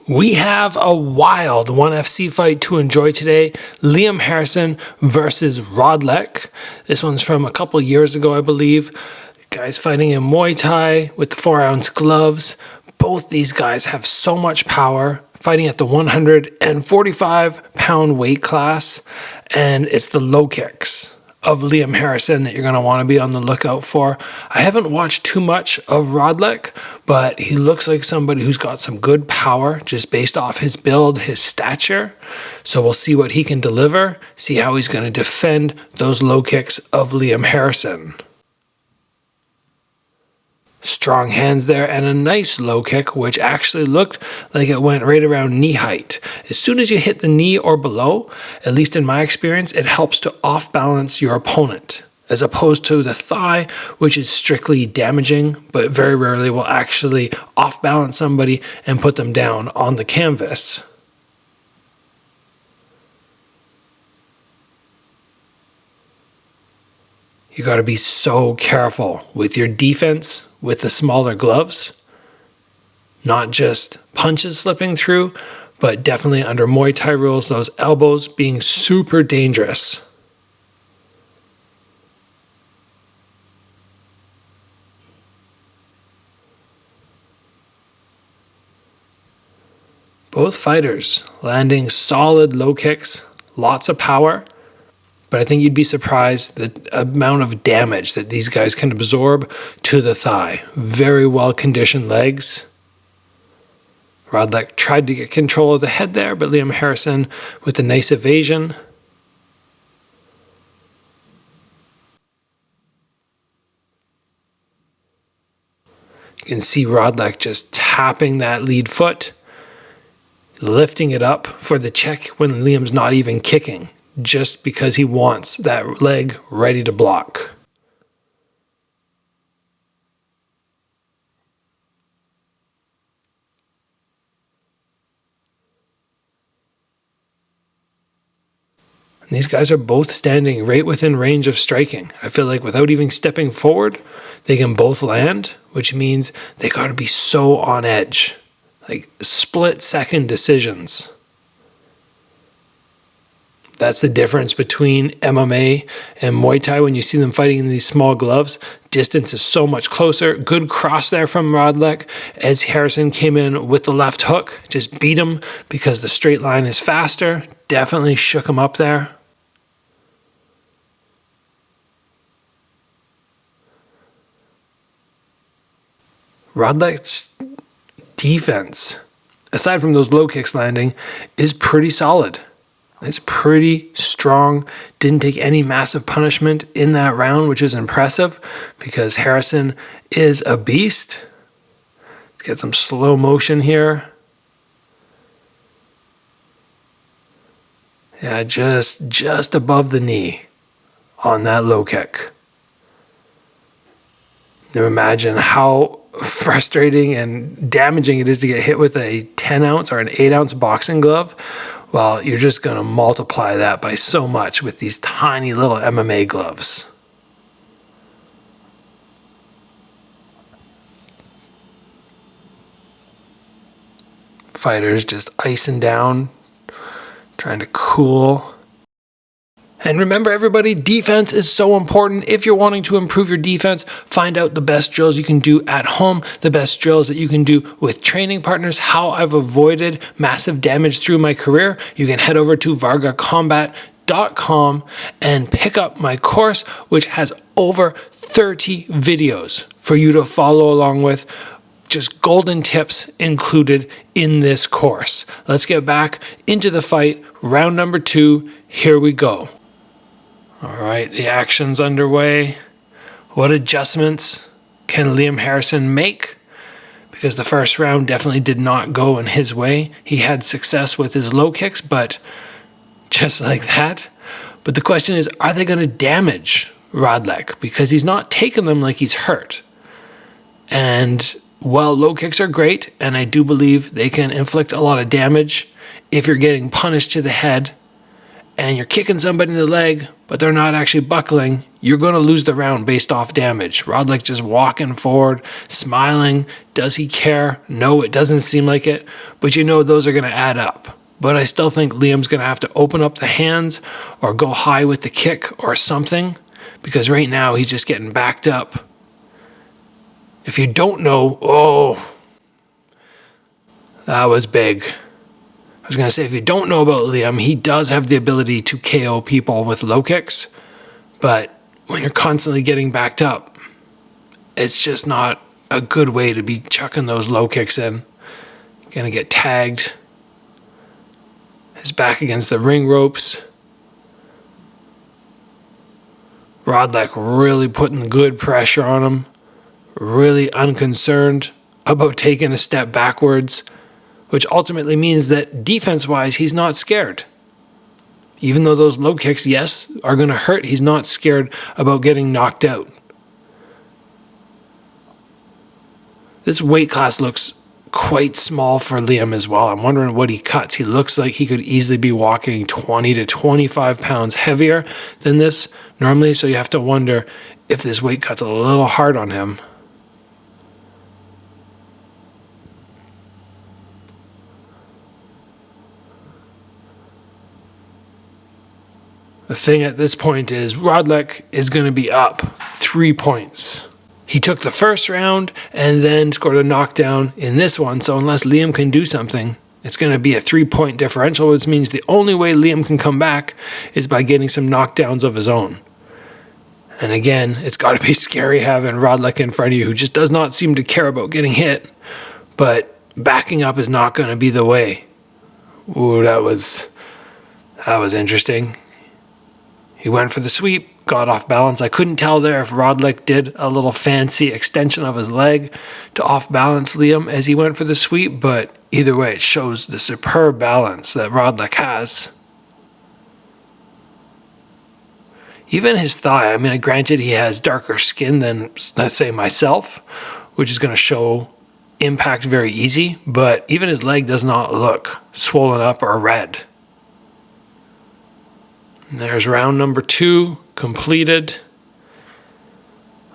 We have a wild 1FC fight to enjoy today. Liam Harrison versus Rodlek. This one's from a couple years ago, I believe. Guys fighting in Muay Thai with the 4-ounce gloves. Both these guys have so much power, fighting at the 145-pound weight class. And it's the low kicks of Liam Harrison that you're going to want to be on the lookout for. I haven't watched too much of Rodlek, but he looks like somebody who's got some good power just based off his build, his stature. So we'll see what he can deliver, see how he's going to defend those low kicks of Liam Harrison. Strong hands there and a nice low kick, which actually looked like it went right around knee height. As soon as you hit the knee or below, at least in my experience, it helps to off balance your opponent, as opposed to the thigh, which is strictly damaging, but very rarely will actually off balance somebody and put them down on the canvas. You got to be so careful with your defense with the smaller gloves. Not just punches slipping through, but definitely under Muay Thai rules, those elbows being super dangerous. Both fighters landing solid low kicks, lots of power. But I think you'd be surprised the amount of damage that these guys can absorb to the thigh. Very well-conditioned legs. Rodlek tried to get control of the head there, but Liam Harrison with a nice evasion. You can see Rodlek just tapping that lead foot, lifting it up for the check when Liam's not even kicking, just because he wants that leg ready to block. And these guys are both standing right within range of striking. I feel like without even stepping forward, they can both land, which means they got to be so on edge. Like split-second decisions. That's the difference between MMA and Muay Thai. When you see them fighting in these small gloves, distance is so much closer. Good cross there from Rodlek as Harrison came in with the left hook. Just beat him because the straight line is faster. Definitely shook him up there. Rodlek's defense, aside from those low kicks landing, is pretty solid. It's pretty strong. Didn't take any massive punishment in that round, which is impressive because Harrison is a beast. Let's get some slow motion here. Yeah, just above the knee on that low kick. Now imagine how frustrating and damaging it is to get hit with a 10-ounce or an 8-ounce boxing glove. Well, you're just going to multiply that by so much with these tiny little MMA gloves. Fighters just icing down, trying to cool. And remember, everybody, defense is so important. If you're wanting to improve your defense, find out the best drills you can do at home, the best drills that you can do with training partners, how I've avoided massive damage through my career. You can head over to vargacombat.com and pick up my course, which has over 30 videos for you to follow along with. Just golden tips included in this course. Let's get back into the fight. Round number 2. Here we go. All right, the action's underway. What adjustments can Liam Harrison make? Because the first round definitely did not go in his way. He had success with his low kicks, but just like that. But the question is, are they going to damage Rodlek? Because he's not taking them like he's hurt. And while low kicks are great, and I do believe they can inflict a lot of damage if you're getting punished to the head and you're kicking somebody in the leg, but they're not actually buckling, you're going to lose the round based off damage. Rodlick just walking forward, smiling. Does he care? No, it doesn't seem like it, but you know those are going to add up. But I still think Liam's going to have to open up the hands or go high with the kick or something, because right now he's just getting backed up. If you don't know, oh, that was big. I was going to say, if you don't know about Liam, he does have the ability to KO people with low kicks, but when you're constantly getting backed up, it's just not a good way to be chucking those low kicks in. Going to get tagged. His back against the ring ropes. Rodlick really putting good pressure on him. Really unconcerned about taking a step backwards, which ultimately means that defense-wise, he's not scared. Even though those low kicks, yes, are going to hurt, he's not scared about getting knocked out. This weight class looks quite small for Liam as well. I'm wondering what he cuts. He looks like he could easily be walking 20 to 25 pounds heavier than this normally, so you have to wonder if this weight cut's a little hard on him. The thing at this point is Rodlick is going to be up 3 points. He took the first round and then scored a knockdown in this one, so unless Liam can do something, it's going to be a 3-point differential, which means the only way Liam can come back is by getting some knockdowns of his own. And again, it's got to be scary having Rodlick in front of you, who just does not seem to care about getting hit, but backing up is not going to be the way. Ooh, that was interesting. He went for the sweep, got off balance. I couldn't tell there if Rodlick did a little fancy extension of his leg to off-balance Liam as he went for the sweep, but either way, it shows the superb balance that Rodlick has. Even his thigh, I mean, granted he has darker skin than, let's say, myself, which is going to show impact very easy, but even his leg does not look swollen up or red. And there's round number 2 completed.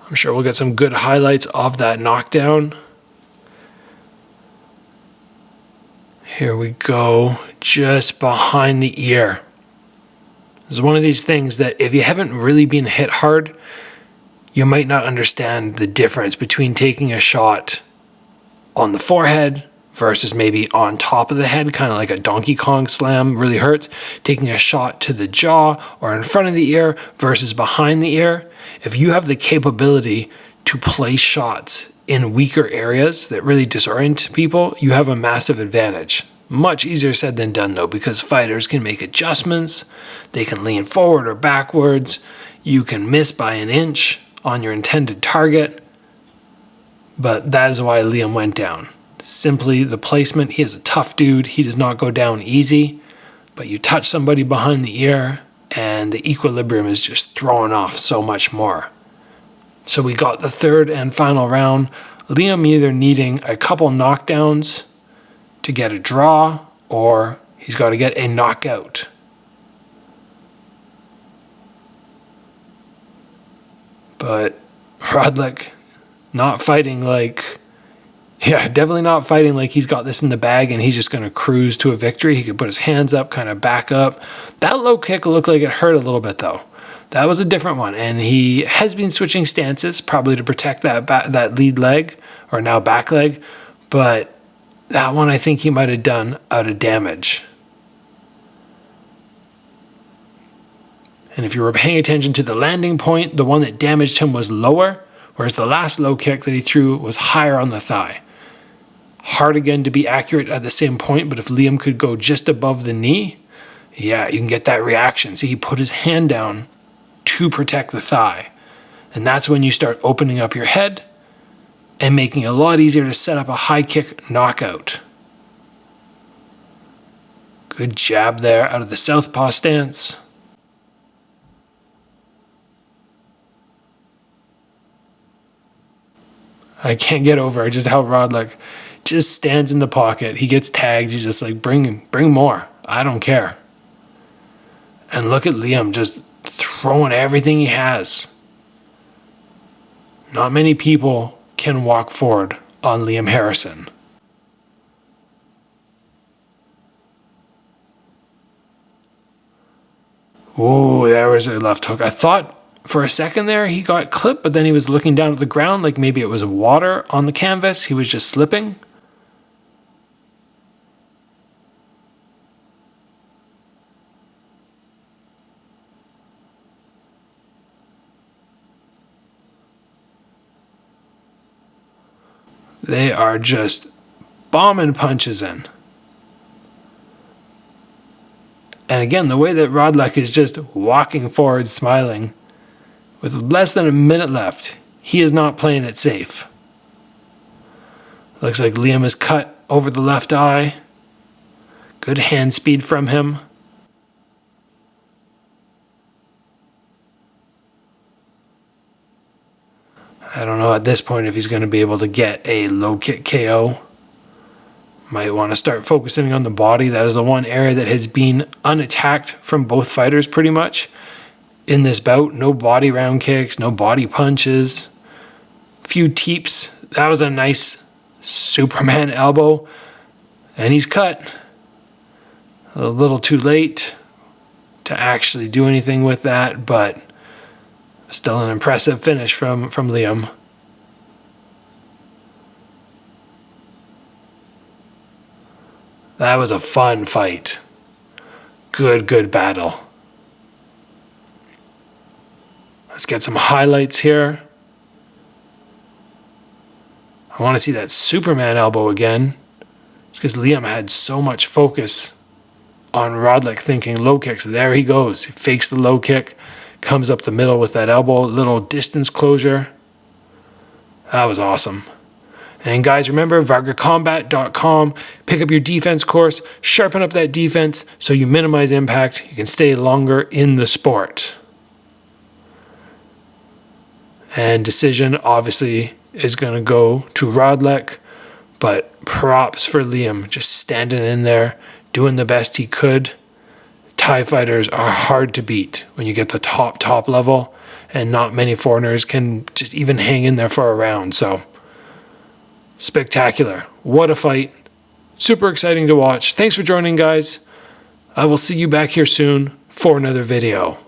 I'm sure we'll get some good highlights of that knockdown. Here we go, just behind the ear. This is one of these things that if you haven't really been hit hard, you might not understand the difference between taking a shot on the forehead versus maybe on top of the head, kind of like a Donkey Kong slam really hurts, taking a shot to the jaw or in front of the ear versus behind the ear. If you have the capability to place shots in weaker areas that really disorient people, you have a massive advantage. Much easier said than done though, because fighters can make adjustments, they can lean forward or backwards, you can miss by an inch on your intended target, but that is why Liam went down. Simply the placement. He is a tough dude. He does not go down easy, but you touch somebody behind the ear and the equilibrium is just thrown off so much more. So we got the third and final round. Liam either needing a couple knockdowns to get a draw, or he's got to get a knockout. But Rodlick not fighting like... Yeah, definitely not fighting like he's got this in the bag and he's just going to cruise to a victory. He could put his hands up, kind of back up. That low kick looked like it hurt a little bit, though. That was a different one. And he has been switching stances, probably to protect that lead leg, or now back leg. But that one I think he might have done out of damage. And if you were paying attention to the landing point, the one that damaged him was lower, whereas the last low kick that he threw was higher on the thigh. Hard again to be accurate at the same point, but if Liam could go just above the knee, yeah, you can get that reaction. See, he put his hand down to protect the thigh. And that's when you start opening up your head and making it a lot easier to set up a high kick knockout. Good jab there out of the southpaw stance. I can't get over just how Rodlick just stands in the pocket. He gets tagged. He's just like, bring more. I don't care. And look at Liam just throwing everything he has. Not many people can walk forward on Liam Harrison. Ooh, there was a left hook. I thought for a second there he got clipped, but then he was looking down at the ground like maybe it was water on the canvas. He was just slipping. They are just bombing punches in. And again, the way that Rodlek is just walking forward, smiling, with less than a minute left, he is not playing it safe. Looks like Liam is cut over the left eye. Good hand speed from him. I don't know at this point if he's going to be able to get a low kick KO. Might want to start focusing on the body. That is the one area that has been unattacked from both fighters pretty much in this bout. No body round kicks, no body punches. Few teeps. That was a nice Superman elbow. And he's cut. A little too late to actually do anything with that, but still an impressive finish from Liam. That was a fun fight. Good battle. Let's get some highlights here. I want to see that Superman elbow again, because Liam had so much focus on Rodlek thinking low kicks. There he goes. He fakes the low kick, comes up the middle with that elbow, little distance closure. That was awesome. And guys, remember, vargacombat.com. Pick up your defense course, sharpen up that defense so you minimize impact. You can stay longer in the sport. And decision, obviously, is going to go to Rodlek. But props for Liam, just standing in there, doing the best he could. Thai fighters are hard to beat when you get the top level. And not many foreigners can just even hang in there for a round. So spectacular. What a fight. Super exciting to watch. Thanks for joining, guys. I will see you back here soon for another video.